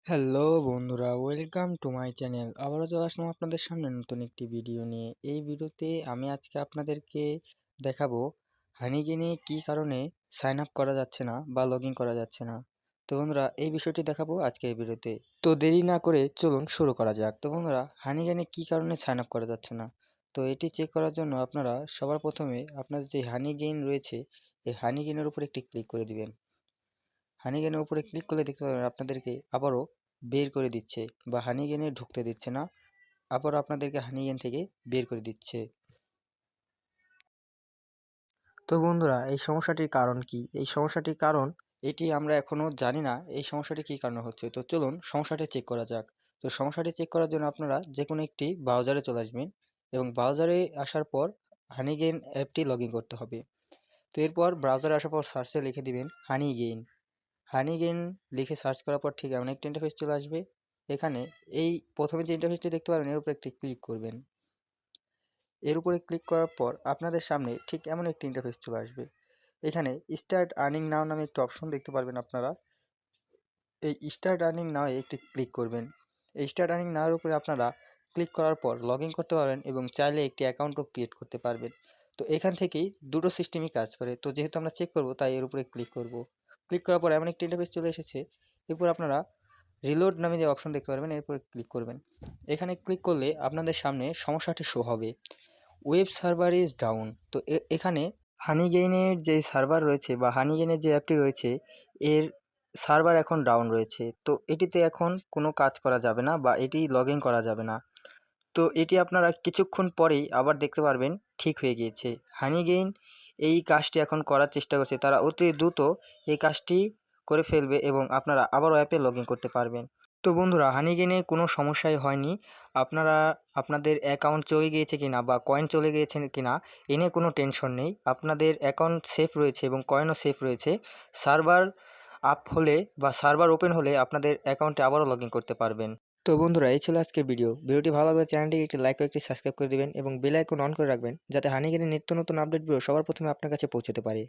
Hello বন্ধুরা, welcome to my channel. আবারও চলে আসলাম আপনাদের সামনে নতুন একটি ভিডিও নিয়ে। এই ভিডিওতে আমি আজকে আপনাদেরকে দেখাবো হানিগেনে কি কারণে সাইন আপ করা যাচ্ছে না বা লগ ইন করা যাচ্ছে না। তো বন্ধুরা, এই বিষয়টি দেখাবো আজকে এই ভিডিওতে। তো দেরি না করে চলুন শুরু করা যাক। তো বন্ধুরা, হানিগেনে কি কারণে সাইন আপ করা যাচ্ছে না, তো এটি চেক করার জন্য আপনারা সবার প্রথমে আপনাদের যে হানিগেইন রয়েছে, এই হানিগেইনের উপর একটি ক্লিক করে দিবেন। হানিগেনের উপরে ক্লিক করলে দেখতে পাবেন আপনাদেরকে আবারও বের করে দিচ্ছে বা হানিগেনে ঢুকতে দিচ্ছে না, আবারও আপনাদেরকে হানিগেন থেকে বের করে দিচ্ছে। তো বন্ধুরা, এই সমস্যাটির কারণ কি? এই সমস্যাটির কারণ এটি আমরা এখনও জানি না এই সমস্যাটি কী কারণে হচ্ছে। তো চলুন সমস্যাটি চেক করা যাক। তো সমস্যাটি চেক করার জন্য আপনারা যে কোনো একটি ব্রাউজারে চলে আসবেন এবং ব্রাউজারে আসার পর হানিগেন অ্যাপটি লগ ইন করতে হবে। তো এরপর ব্রাউজারে আসার পর সার্চে লিখে দিবেন হানিগেইন। হানিগেইন লিখে সার্চ করার পর ঠিক এমন একটা ইন্টারফেস চলে আসবে। এখানে এই প্রথমে যে ইন্টারফেসটি দেখতে পারেন এর উপরে একটি ক্লিক করবেন। এর উপরে ক্লিক করার পর আপনাদের সামনে ঠিক এমন একটি ইন্টারফেস চলে আসবে। এখানে স্টার্ট আর্নিং নাও নামে একটি অপশন দেখতে পারবেন আপনারা। এই স্টার্ট আর্নিং নাও একটি ক্লিক করবেন। এই স্টার্ট আর্নিং নাওর উপরে আপনারা ক্লিক করার পর লগ ইন করতে পারবেন এবং চাইলে একটি অ্যাকাউন্টও ক্রিয়েট করতে পারবেন। তো এখান থেকেই দুটো সিস্টেমই কাজ করে। তো যেহেতু আমরা চেক করব তাই এর উপরে ক্লিক করব। ক্লিক করার পর এমন একটি ইন্টারফেস চলে এসেছে। এরপর আপনারা রিলোড নামে যে অপশন দেখতে পারবেন এরপরে ক্লিক করবেন। এখানে ক্লিক করলে আপনাদের সামনে সমস্যাটি শো হবে, ওয়েব সার্ভার ইজ ডাউন। তো এখানে হানিগেইনের যে সার্ভার রয়েছে বা হানিগেইনের যে অ্যাপটি রয়েছে এর সার্ভার এখন ডাউন রয়েছে। তো এটিতে এখন কোনো কাজ করা যাবে না বা এটি লগ ইন করা যাবে না। তো এটি আপনারা কিছুক্ষণ পরেই আবার দেখতে পারবেন ঠিক হয়ে গিয়েছে। হানিগেইন এই কাজটি এখন করার চেষ্টা করছে, তারা অতি দ্রুত এই কাজটি করে ফেলবে এবং আপনারা আবারও অ্যাপে লগ ইন করতে পারবেন। তো বন্ধুরা, হানিগেইনে কোনো সমস্যাই হয়নি। আপনারা আপনাদের অ্যাকাউন্ট চলে গিয়েছে কিনা বা কয়েন চলে গিয়েছে কিনা এ নিয়ে কোনো টেনশন নেই। আপনাদের অ্যাকাউন্ট সেফ রয়েছে এবং কয়েনও সেফ রয়েছে। সার্ভার আপ হলে বা সার্ভার ওপেন হলে আপনাদের অ্যাকাউন্টে আবারও লগ ইন করতে পারবেন। তো বন্ধুরা, এই ছিল আজকের ভিডিওটি ভালো লাগলে চ্যানেলটিকে একটি লাইক ও একটি সাবস্ক্রাইব করে দেবেন এবং বেল আইকন অন করে রাখবেন যাতে হানিগেনের নিত্য নতুন আপডেটগুলো সবার প্রথমে আপনার কাছে পৌঁছতে পারে।